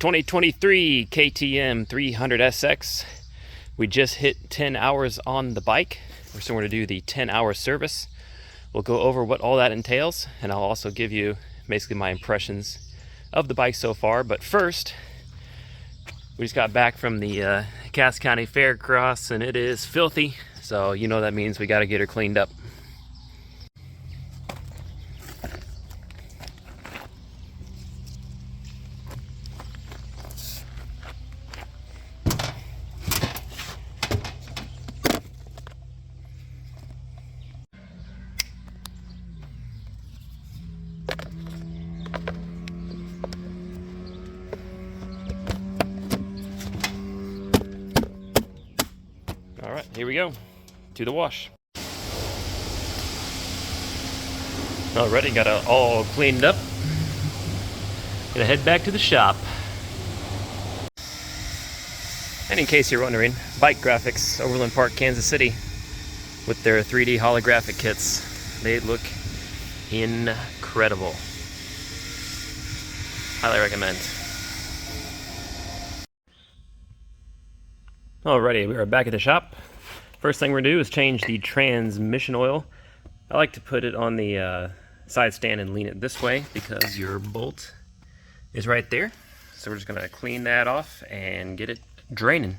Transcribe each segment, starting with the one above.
2023 KTM 300SX. We just hit 10 hours on the bike. We're still going to do the 10-hour service. We'll go over what all that entails, and I'll also give you basically my impressions of the bike so far. But first, we just got back from the Cass County Faircross, and it is filthy. So you know that means we got to get her cleaned up. All right, here we go to the wash. Alrighty, got it all cleaned up. Gonna head back to the shop. And in case you're wondering, Bike Graphics, Overland Park, Kansas City, with their 3D holographic kits. They look incredible. Highly recommend. Alrighty, we are back at the shop. First thing we're gonna do is change the transmission oil. I like to put it on the side stand and lean it this way because your bolt is right there. So we're just gonna clean that off and get it draining.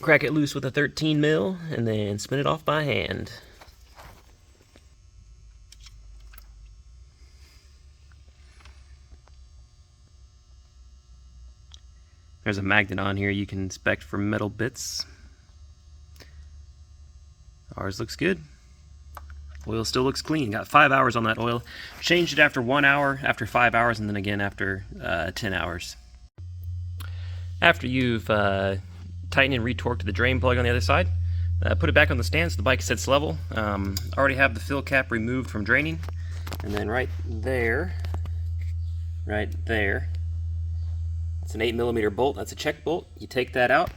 Crack it loose with a 13 mil and then spin it off by hand. There's a magnet on here you can inspect for metal bits. Ours looks good. Oil still looks clean. Got 5 hours on that oil. Changed it after 1 hour, after 5 hours, and then again after 10 hours. After you've tightened and retorqued the drain plug on the other side, put it back on the stand so the bike sits level. Already have the fill cap removed from draining. And then right there, it's an 8mm bolt. That's a check bolt. You take that out,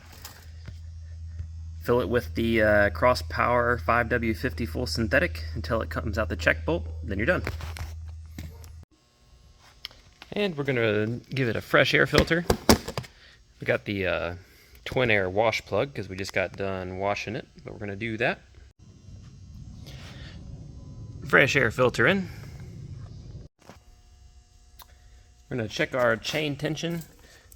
fill it with the Cross Power 5W50 full synthetic until it comes out the check bolt, then you're done. And we're gonna give it a fresh air filter. We got the twin air wash plug because we just got done washing it, but we're gonna do that. Fresh air filter in. We're gonna check our chain tension.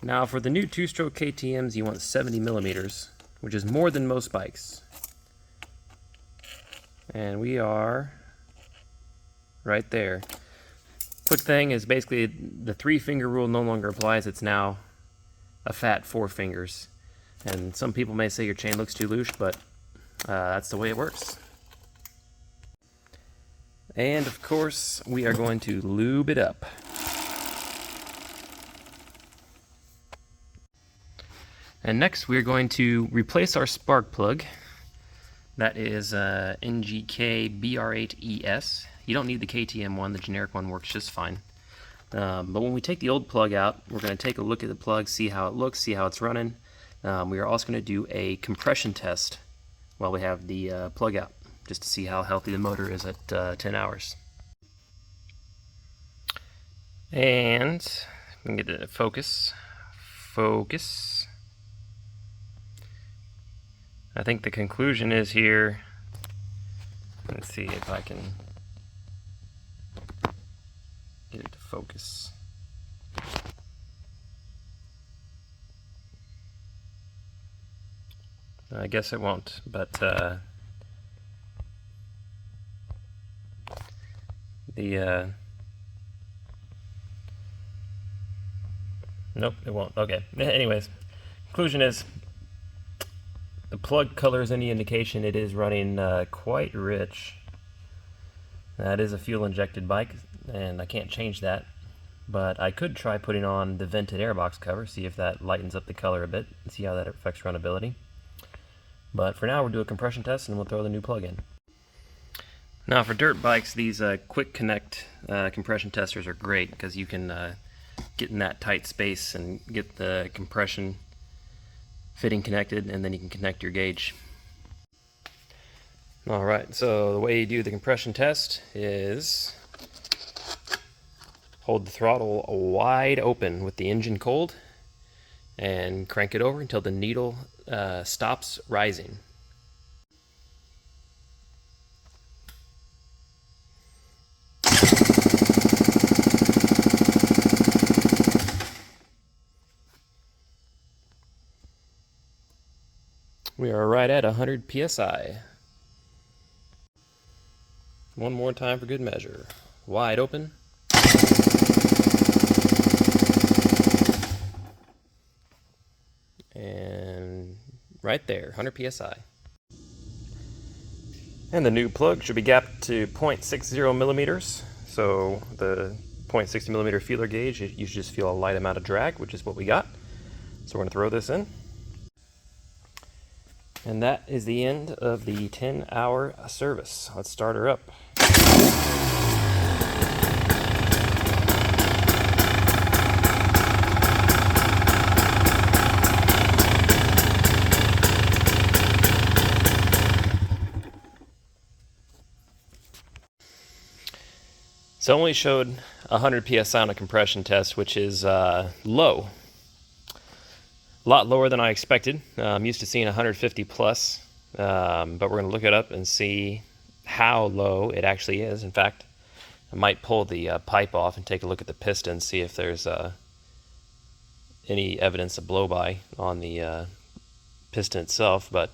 Now for the new two-stroke KTMs, you want 70mm, which is more than most bikes. And we are right there. Quick thing is basically the 3-finger rule no longer applies. It's now a fat 4 fingers. And some people may say your chain looks too loose, but that's the way it works. And of course, we are going to lube it up. And next we're going to replace our spark plug. That is NGK BR8ES. You don't need the KTM one, the generic one works just fine. But when we take the old plug out, we're going to take a look at the plug, see how it looks, see how it's running. We are also going to do a compression test while we have the plug out, just to see how healthy the motor is at 10 hours. And we can get it to focus. I think the conclusion is here, let's see if I can get it to focus. I guess it won't, but nope, it won't. Okay, anyways, conclusion is the plug color is any indication, it is running quite rich. That is a fuel injected bike and I can't change that, but I could try putting on the vented airbox cover, see if that lightens up the color a bit and see how that affects runnability. But for now we'll do a compression test and we'll throw the new plug in. Now for dirt bikes, these quick connect compression testers are great because you can get in that tight space and get the compression fitting connected, and then you can connect your gauge. Alright, so the way you do the compression test is hold the throttle wide open with the engine cold and crank it over until the needle stops rising. We are right at 100 psi. One more time for good measure. Wide open. And right there, 100 psi. And the new plug should be gapped to 0.60 millimeters. So the 0.60 millimeter feeler gauge, you should just feel a light amount of drag, which is what we got. So we're going to throw this in. And that is the end of the 10-hour service. Let's start her up. So it only showed 100 psi on a compression test, which is low. A lot lower than I expected. I'm used to seeing 150 plus, but we're going to look it up and see how low it actually is. In fact, I might pull the pipe off and take a look at the piston, see if there's any evidence of blow-by on the piston itself. But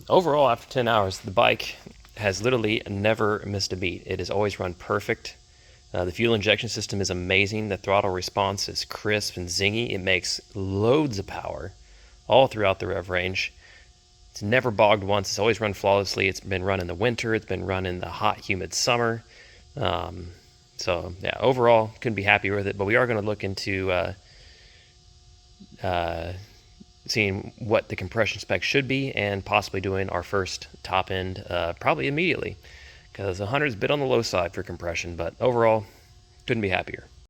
overall, after 10 hours, the bike has literally never missed a beat. It has always run perfect. The fuel injection system is amazing. The throttle response is crisp and zingy. It makes loads of power all throughout the rev range. It's never bogged once. It's always run flawlessly. It's been run in the winter. It's been run in the hot, humid summer. So yeah, overall, couldn't be happier with it. But we are going to look into seeing what the compression spec should be and possibly doing our first top end probably immediately, because 100 is a bit on the low side for compression, but overall couldn't be happier.